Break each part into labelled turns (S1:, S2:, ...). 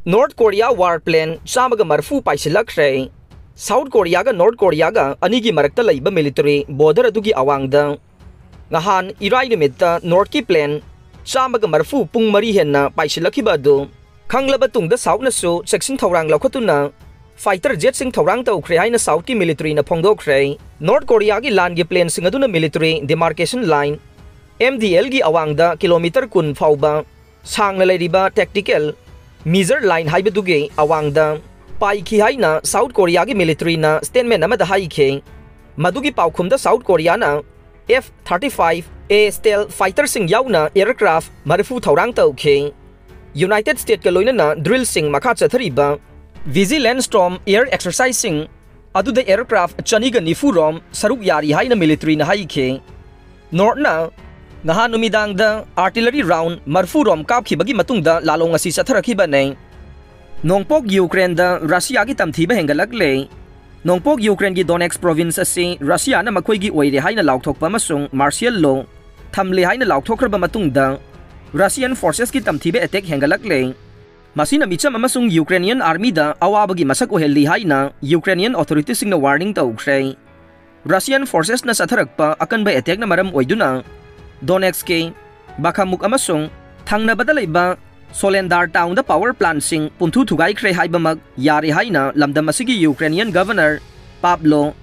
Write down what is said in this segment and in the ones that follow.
S1: North Korea Warplane Chamaga Marfu Paisillakhre South Korea ga North Korea ga anigi marakta laiba military border adugi awangda ngahan irai nimita North ki plane Chamaga Marfu pung mari henna Paisilakhiba adu khanglaba tungda South na su section thorang laukhatuna fighter jet sing thorang tawkhre haina South ki military na phongdokhre North Korea gi land gi plane sing aduna military demarcation line MDL gi awangda kilometer kun fauba sangna leiriba tactical Miser line haibaduge awangda pai ki haina South Korea gi military na statement amada haike madugi paukhumda South Korea na F-35A stealth fighter sing yauna aircraft marfu thorang tawkhe United States ka loina na drill sing makha chathariba Vigilant Storm air exercising aduda aircraft chaniga nifurom saruk yari haina military na haike North na Nahan umidang da artillery round marfu rom kapkhibagi matungda lalong asi satharakhiba nei Nongpok Ukraine da Russia gi Tamthiba Hengatlakli Nongpok Ukraine gi Donetsk province asi Russia na makhoi gi oire haina laukthokpa masung martial law thamle haina laukthokraba matungda Russian forces gi Tamthiba attack Hengatlakli masina micham amasung Ukrainian army da awabagi masak ohelli haina Ukrainian authorities sing na warning tawkhre Russian forces na satharakpa akanba attack na maram oiduna Donetsk ke Bakamuk amasung thangna badalaiba Solendar town da power plant sing punthu thugai khre haibamag yari haina lamdam asigi Ukrainian governor Pavlo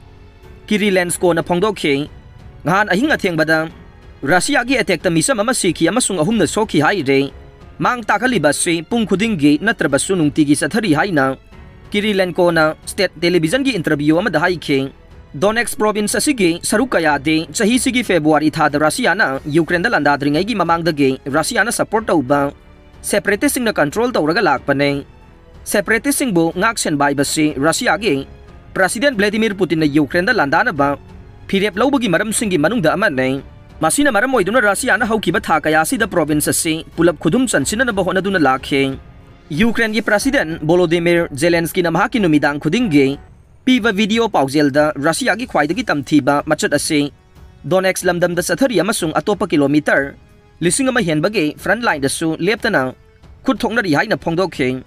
S1: Kirilenko na phongdokhe ngahan ahinga thengbada Russia gi attack ta misam ama sikhi amasung ahum na sokhi haire mang takhaliba se pung khudingi natrabasu nungtigi sathari haina Kirilenko na state television gi interview ama da haikhe Donetsk province asigi sarukaya de chahi sigi February thada Russia na Ukraine da landadringai gi mamangda ge Russia na support tauba separatist na control tawraga lakpane separatist bu ngaksen bai basi Russia ge President Vladimir Putin na Ukraine da landana ba phirep lobagi maram singi manungda amane masina maram oiduna Russia na haukiba thakaya si da province asi pulap khudum chansina na bahona duna lakhe Ukraine gi President Volodymyr Zelensky na mahaki numidang khudinge Piva video paujel da Russia gi khwaidagi Tamthiba machat ase Donetsk lamdam da sathari amasung atopa kilometer lising ama henbage front line da su leptana khut thongna ri haina phongdokhe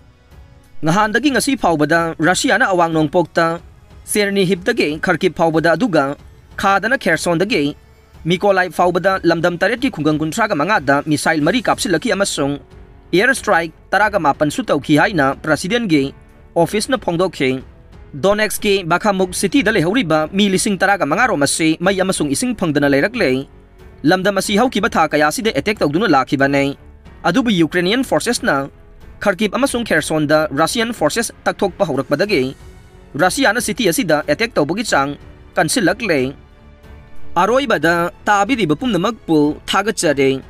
S1: ngahan dagi ngasi phawbada Russia na awang Nongpok ta Serni hipdage Kharkiv phawbada aduga khadana Kherson dage Mykolaiv phawbada lamdam taret ki khungang kunthra ga manga da missile mari kapsilaki amasung air strike taraga mapan su tawki haina president ge office na phongdokhe Donetsk ke Bakamuk city da lehoriba mi lising taraga mangaro mase may amasung ising phangdana leirakle lamdam asi haukiba thakaya si de attack tawduna lakhiba nei adubu Ukrainian forces na Kharkiv amasung Kherson da Russian forces takthokpa haurakpadage Russia na city asida attack tawbugi chang kansilakle aroibada tabiriba pumnamakpu thagachare